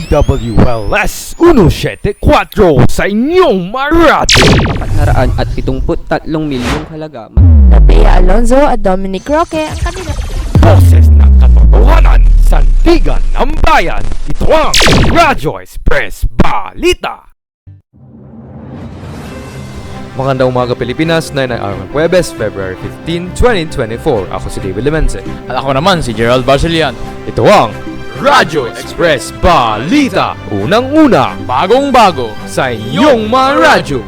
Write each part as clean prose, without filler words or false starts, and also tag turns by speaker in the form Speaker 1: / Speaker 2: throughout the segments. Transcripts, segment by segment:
Speaker 1: DWLS 174 sa inyong Marathi.
Speaker 2: 473 milyong halaga.
Speaker 3: Bea Alonzo at Dominic Roque ang kanila.
Speaker 1: Boses ng katotohanan, sandigan ng bayan. Ito ang Radyo Express Balita. Magandang umaga Pilipinas, 9 ang araw ng Huwebes, February 15, 2024. Ako si David Lemense.
Speaker 4: At ako naman si Gerald Barcelian.
Speaker 1: Ito ang Radyo Express Balita. Unang-una,
Speaker 4: Bagong-bago
Speaker 1: sa inyong mga radyo.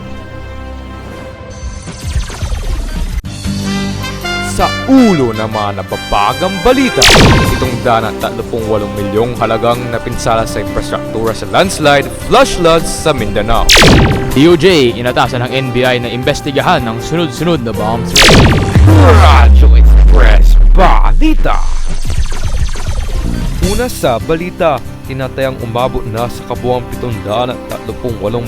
Speaker 1: Sa ulo ng mga nababagang balita, itong dana 38 milyong halagang napinsala sa infrastruktura sa landslide, flash floods sa Mindanao.
Speaker 4: DOJ inatasan ng NBI na imbestigahan ng sunod-sunod na bomb threat.
Speaker 1: Radyo Express Balita. Una sa balita, tinatayang umabot na sa kabuuang 738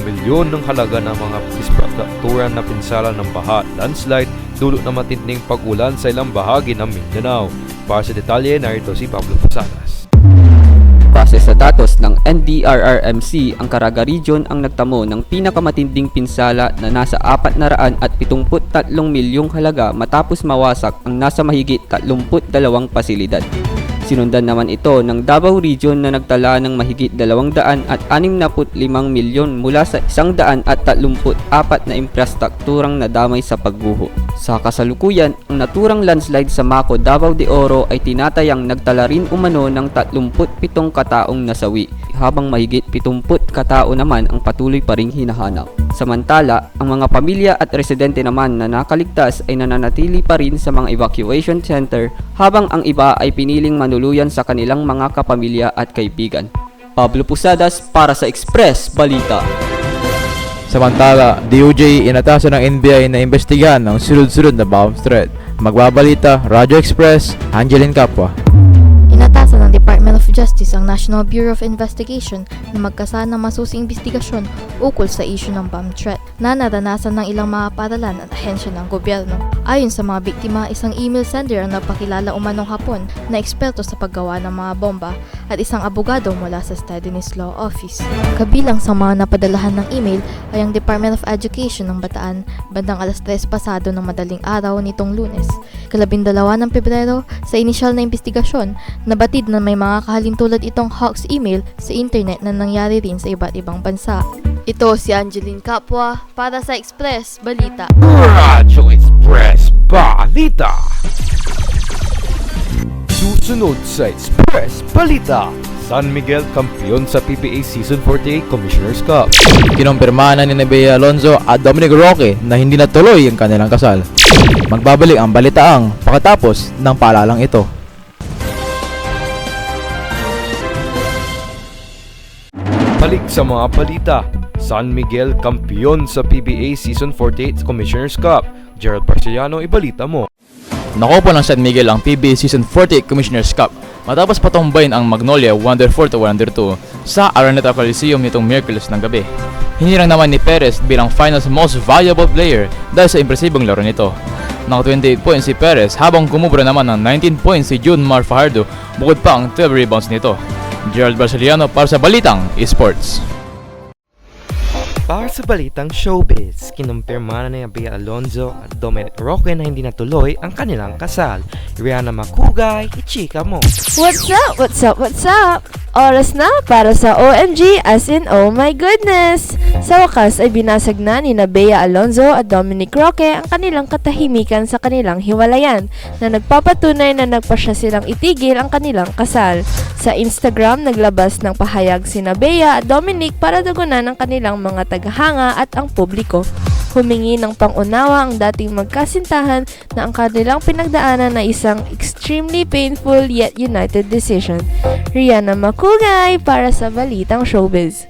Speaker 1: milyon ng halaga ng mga infrastruktura na pinsala ng baha, landslide, dulot na matinding pag-ulan sa ilang bahagi ng Mindanao. Para sa detalye, narito si Pablo Posadas.
Speaker 2: Base sa datos ng NDRRMC, ang Caraga Region ang nagtamo ng pinakamatinding pinsala na nasa 473 milyong halaga matapos mawasak ang nasa mahigit 32 pasilidad. Sinundan naman ito ng Davao Region na nagtala ng mahigit 265 milyon mula sa 134 na infrastrukturang nadamay sa pagguho. Sa kasalukuyan, ang naturang landslide sa Maco, Davao de Oro ay tinatayang nagtala rin umano ng 37 kataong nasawi, habang mahigit 70 katao naman ang patuloy pa ring hinahanap. Samantala, ang mga pamilya at residente naman na nakaligtas ay nananatili pa rin sa mga evacuation center, habang ang iba ay piniling manuluyan sa kanilang mga kapamilya at kaibigan. Pablo Posadas para sa Express Balita.
Speaker 4: Samantala, DOJ inatasan ng NBI na imbestigahan ng sunod-sunod na bomb threat. Magbabalita, Radyo Express, Angeline Capua.
Speaker 3: Inatasan ng Department of Justice ang National Bureau of Investigation na magkasa ng masusing investigasyon ukol sa issue ng bomb threat na naranasan ng ilang mga paaralan at ahensya ng gobyerno. Ayon sa mga biktima, isang email sender ang napakilala umanong Hapon na eksperto sa paggawa ng mga bomba at isang abogado mula sa Steadiness Law Office. Kabilang sa mga napadalahan ng email ay ang Department of Education ng Bataan bandang alas 3 pasado ng madaling araw nitong Lunes. 12 ng Pebrero, sa inisyal na investigasyon, nabatid na may mga kahalintulad itong hoax email sa internet na nangyari rin sa iba't ibang bansa. Ito si Angeline Capua para sa Express Balita.
Speaker 1: Radyo Express Balita. Susunod sa Express Balita, San Miguel kampiyon sa PBA Season 48 Commissioner's Cup.
Speaker 4: Kinumpirma na ni Bea Alonzo at Dominic Roque na hindi natuloy ang kanilang kasal. Magbabalik ang balitaang pagkatapos ng paalalang ito.
Speaker 1: Balik sa mga balita, San Miguel kampiyon sa PBA Season 48 Commissioner's Cup. Gerald Barcelian, ibalita mo.
Speaker 4: Nakupo ng San Miguel ang PBA Season 48 Commissioner's Cup matapos patumbayin ang Magnolia 104-102 sa Araneta Coliseum nitong Miyerkules ng gabi. Hinirang naman ni Perez bilang finals most valuable player dahil sa impresibong laro nito. Naka 28 points si Perez habang kumubra naman ng 19 points si Junmar Fajardo, bukod pa ang 12 rebounds nito. Gerald Barcelian para sa Balitang Esports.
Speaker 1: Para sa balitang showbiz, kinumpirma na ni Bea Alonzo at Dominic Roque na hindi natuloy ang kanilang kasal. Rihanna Makugay, ichika mo.
Speaker 3: What's up? What's up? What's up? Oras na para sa OMG as in oh my goodness! Sa wakas ay binasag na ni Bea Alonzo at Dominic Roque ang kanilang katahimikan sa kanilang hiwalayan na nagpapatunay na nagpasya silang itigil ang kanilang kasal. Sa Instagram, naglabas ng pahayag sina Bea at Dominic para dagunan ang kanilang mga tagahanga at ang publiko. Humingi ng pangunawa ang dating magkasintahan na ang kanilang pinagdaanan na isang extremely painful yet united decision. Rihanna Makugay para sa Balitang Showbiz.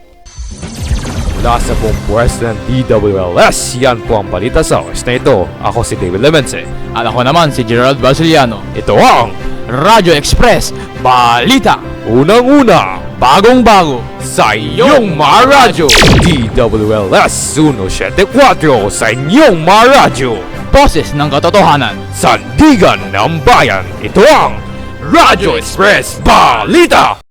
Speaker 1: Mula sa buong pwesto ng DWLS, yan po ang balita sa oras na ito. Ako si David Lemense.
Speaker 4: At ako naman si Gerald Barcelian.
Speaker 1: Ito ang
Speaker 4: Radyo Express Balita.
Speaker 1: unang-una
Speaker 4: Bagong-bago
Speaker 1: sa iyong mga radyo. DWLS 174 sa inyong mga radyo.
Speaker 4: Boses ng katotohanan.
Speaker 1: Sandigan ng bayan. Ito ang Radyo Express Balita.